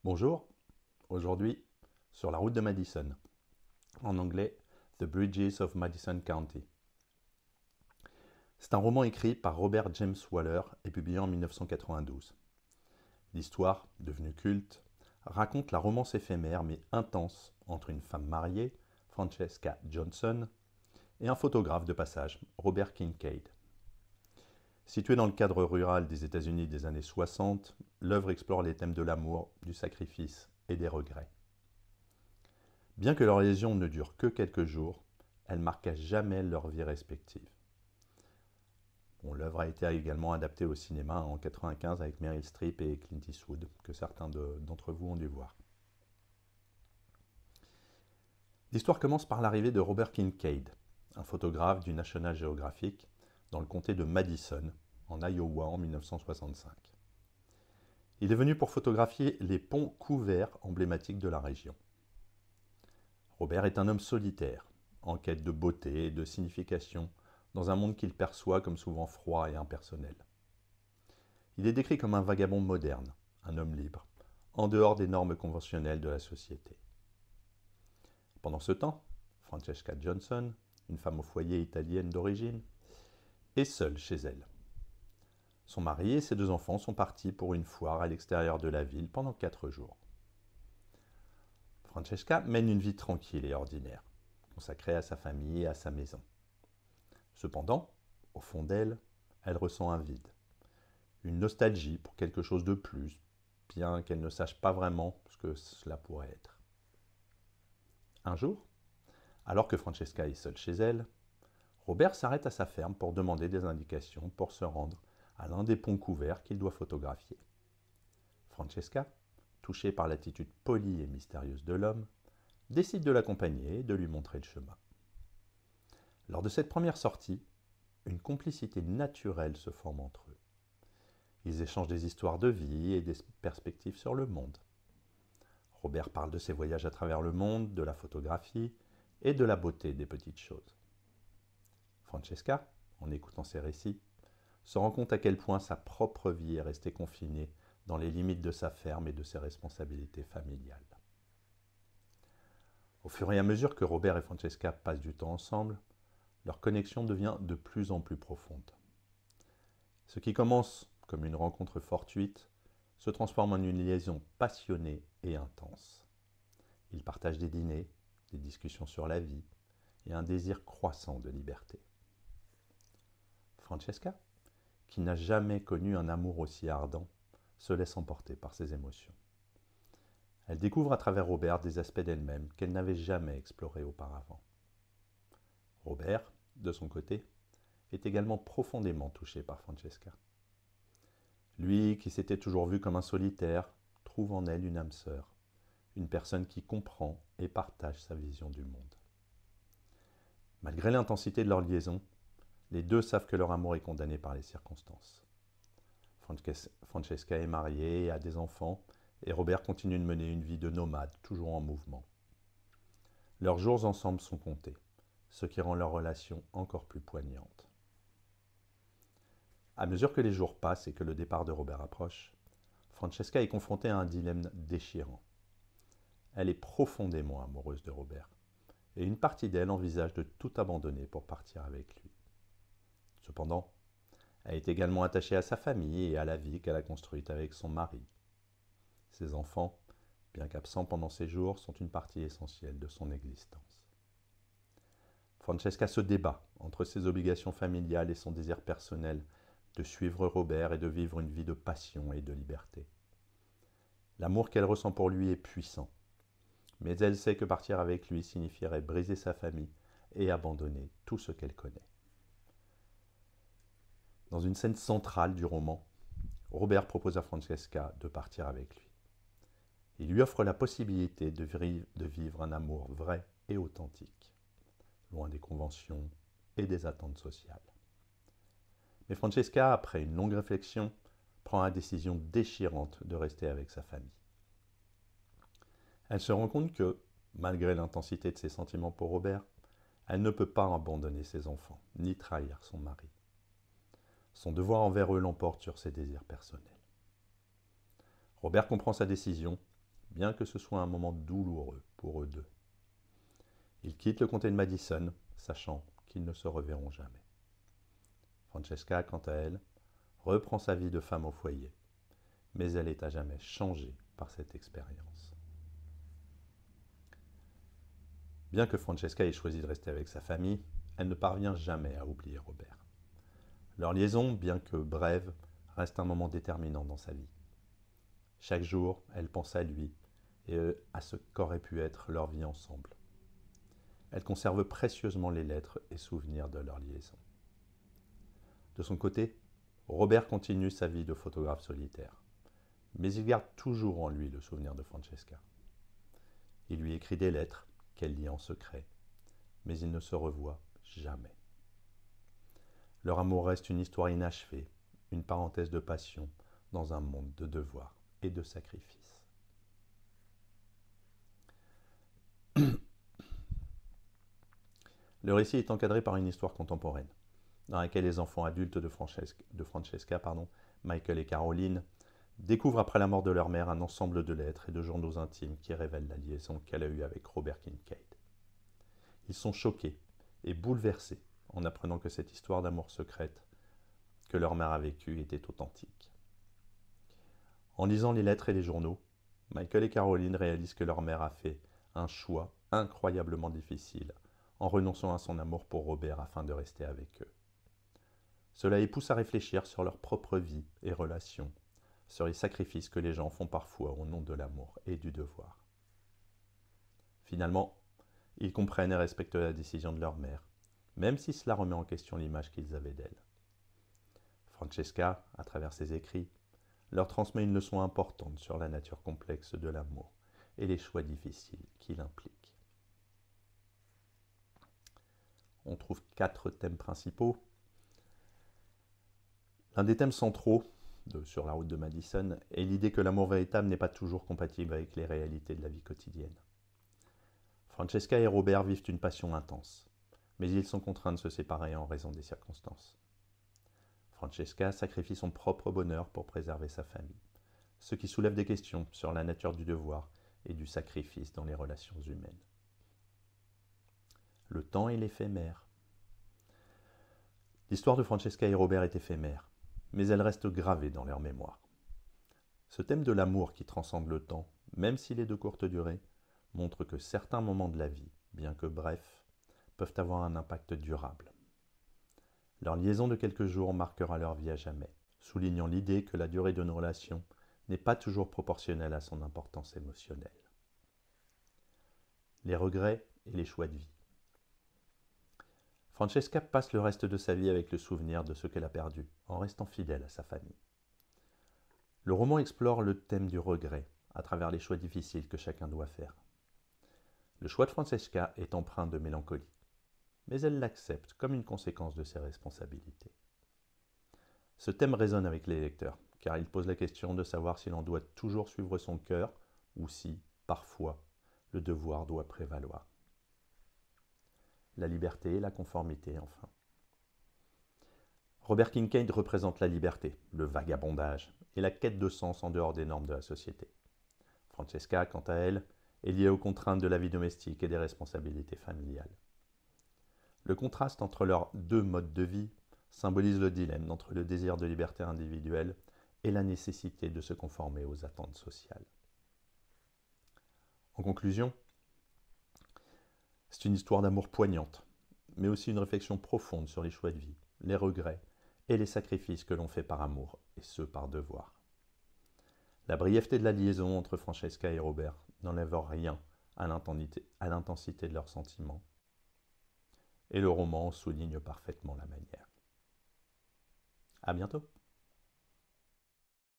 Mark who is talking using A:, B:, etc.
A: Bonjour, aujourd'hui sur la route de Madison, en anglais The Bridges of Madison County. C'est un roman écrit par Robert James Waller et publié en 1992. L'histoire, devenue culte, raconte la romance éphémère mais intense entre une femme mariée, Francesca Johnson, et un photographe de passage, Robert Kincaid. Située dans le cadre rural des États-Unis des années 60, l'œuvre explore les thèmes de l'amour, du sacrifice et des regrets. Bien que leur liaison ne dure que quelques jours, elle marqua jamais leur vie respective. Bon, l'œuvre a été également adaptée au cinéma en 1995 avec Meryl Streep et Clint Eastwood, que certains d'entre vous ont dû voir. L'histoire commence par l'arrivée de Robert Kincaid, un photographe du National Geographic, dans le comté de Madison, en Iowa en 1965. Il est venu pour photographier les ponts couverts emblématiques de la région. Robert est un homme solitaire, en quête de beauté et de signification, dans un monde qu'il perçoit comme souvent froid et impersonnel. Il est décrit comme un vagabond moderne, un homme libre, en dehors des normes conventionnelles de la société. Pendant ce temps, Francesca Johnson, une femme au foyer italienne d'origine, est seule chez elle. Son mari et ses 2 enfants sont partis pour une foire à l'extérieur de la ville pendant 4 jours. Francesca mène une vie tranquille et ordinaire, consacrée à sa famille et à sa maison. Cependant, au fond d'elle, elle ressent un vide, une nostalgie pour quelque chose de plus, bien qu'elle ne sache pas vraiment ce que cela pourrait être. Un jour, alors que Francesca est seule chez elle, Robert s'arrête à sa ferme pour demander des indications pour se rendre à l'un des ponts couverts qu'il doit photographier. Francesca, touchée par l'attitude polie et mystérieuse de l'homme, décide de l'accompagner et de lui montrer le chemin. Lors de cette première sortie, une complicité naturelle se forme entre eux. Ils échangent des histoires de vie et des perspectives sur le monde. Robert parle de ses voyages à travers le monde, de la photographie et de la beauté des petites choses. Francesca, en écoutant ses récits, se rend compte à quel point sa propre vie est restée confinée dans les limites de sa ferme et de ses responsabilités familiales. Au fur et à mesure que Robert et Francesca passent du temps ensemble, leur connexion devient de plus en plus profonde. Ce qui commence comme une rencontre fortuite se transforme en une liaison passionnée et intense. Ils partagent des dîners, des discussions sur la vie et un désir croissant de liberté. Francesca, qui n'a jamais connu un amour aussi ardent, se laisse emporter par ses émotions. Elle découvre à travers Robert des aspects d'elle-même qu'elle n'avait jamais explorés auparavant. Robert, de son côté, est également profondément touché par Francesca. Lui, qui s'était toujours vu comme un solitaire, trouve en elle une âme sœur, une personne qui comprend et partage sa vision du monde. Malgré l'intensité de leur liaison, les deux savent que leur amour est condamné par les circonstances. Francesca est mariée et a des enfants, et Robert continue de mener une vie de nomade, toujours en mouvement. Leurs jours ensemble sont comptés, ce qui rend leur relation encore plus poignante. À mesure que les jours passent et que le départ de Robert approche, Francesca est confrontée à un dilemme déchirant. Elle est profondément amoureuse de Robert, et une partie d'elle envisage de tout abandonner pour partir avec lui. Cependant, elle est également attachée à sa famille et à la vie qu'elle a construite avec son mari. Ses enfants, bien qu'absents pendant ces jours, sont une partie essentielle de son existence. Francesca se débat entre ses obligations familiales et son désir personnel de suivre Robert et de vivre une vie de passion et de liberté. L'amour qu'elle ressent pour lui est puissant, mais elle sait que partir avec lui signifierait briser sa famille et abandonner tout ce qu'elle connaît. Dans une scène centrale du roman, Robert propose à Francesca de partir avec lui. Il lui offre la possibilité de vivre un amour vrai et authentique, loin des conventions et des attentes sociales. Mais Francesca, après une longue réflexion, prend la décision déchirante de rester avec sa famille. Elle se rend compte que, malgré l'intensité de ses sentiments pour Robert, elle ne peut pas abandonner ses enfants, ni trahir son mari. Son devoir envers eux l'emporte sur ses désirs personnels. Robert comprend sa décision bien que ce soit un moment douloureux pour eux deux. Ils quittent le comté de Madison, sachant qu'ils ne se reverront jamais. Francesca, quant à elle, reprend sa vie de femme au foyer, mais elle est à jamais changée par cette expérience. Bien que Francesca ait choisi de rester avec sa famille, elle ne parvient jamais à oublier Robert. Leur liaison, bien que brève, reste un moment déterminant dans sa vie. Chaque jour, elle pense à lui et à ce qu'aurait pu être leur vie ensemble. Elle conserve précieusement les lettres et souvenirs de leur liaison. De son côté, Robert continue sa vie de photographe solitaire, mais il garde toujours en lui le souvenir de Francesca. Il lui écrit des lettres qu'elle lit en secret, mais ils ne se revoient jamais. Leur amour reste une histoire inachevée, une parenthèse de passion dans un monde de devoirs et de sacrifices. Le récit est encadré par une histoire contemporaine, dans laquelle les enfants adultes de Francesca, Michael et Caroline, découvrent après la mort de leur mère un ensemble de lettres et de journaux intimes qui révèlent la liaison qu'elle a eue avec Robert Kincaid. Ils sont choqués et bouleversés en apprenant que cette histoire d'amour secrète que leur mère a vécue était authentique. En lisant les lettres et les journaux, Michael et Caroline réalisent que leur mère a fait un choix incroyablement difficile en renonçant à son amour pour Robert afin de rester avec eux. Cela les pousse à réfléchir sur leur propre vie et relations, sur les sacrifices que les gens font parfois au nom de l'amour et du devoir. Finalement, ils comprennent et respectent la décision de leur mère, même si cela remet en question l'image qu'ils avaient d'elle. Francesca, à travers ses écrits, leur transmet une leçon importante sur la nature complexe de l'amour et les choix difficiles qu'il implique. On trouve 4 thèmes principaux. L'un des thèmes centraux Sur la route de Madison est l'idée que l'amour véritable n'est pas toujours compatible avec les réalités de la vie quotidienne. Francesca et Robert vivent une passion intense, mais ils sont contraints de se séparer en raison des circonstances. Francesca sacrifie son propre bonheur pour préserver sa famille, ce qui soulève des questions sur la nature du devoir et du sacrifice dans les relations humaines. Le temps est l'éphémère. L'histoire de Francesca et Robert est éphémère, mais elle reste gravée dans leur mémoire. Ce thème de l'amour qui transcende le temps, même s'il est de courte durée, montre que certains moments de la vie, bien que brefs, peuvent avoir un impact durable. Leur liaison de quelques jours marquera leur vie à jamais, soulignant l'idée que la durée d'une relation n'est pas toujours proportionnelle à son importance émotionnelle. Les regrets et les choix de vie. Francesca passe le reste de sa vie avec le souvenir de ce qu'elle a perdu, en restant fidèle à sa famille. Le roman explore le thème du regret, à travers les choix difficiles que chacun doit faire. Le choix de Francesca est empreint de mélancolie, mais elle l'accepte comme une conséquence de ses responsabilités. Ce thème résonne avec les lecteurs, car il pose la question de savoir si l'on doit toujours suivre son cœur ou si, parfois, le devoir doit prévaloir. La liberté et la conformité, enfin. Robert Kincaid représente la liberté, le vagabondage et la quête de sens en dehors des normes de la société. Francesca, quant à elle, est liée aux contraintes de la vie domestique et des responsabilités familiales. Le contraste entre leurs 2 modes de vie symbolise le dilemme entre le désir de liberté individuelle et la nécessité de se conformer aux attentes sociales. En conclusion, c'est une histoire d'amour poignante, mais aussi une réflexion profonde sur les choix de vie, les regrets et les sacrifices que l'on fait par amour et ceux par devoir. La brièveté de la liaison entre Francesca et Robert n'enlève rien à l'intensité de leurs sentiments, et le roman souligne parfaitement la manière. À bientôt!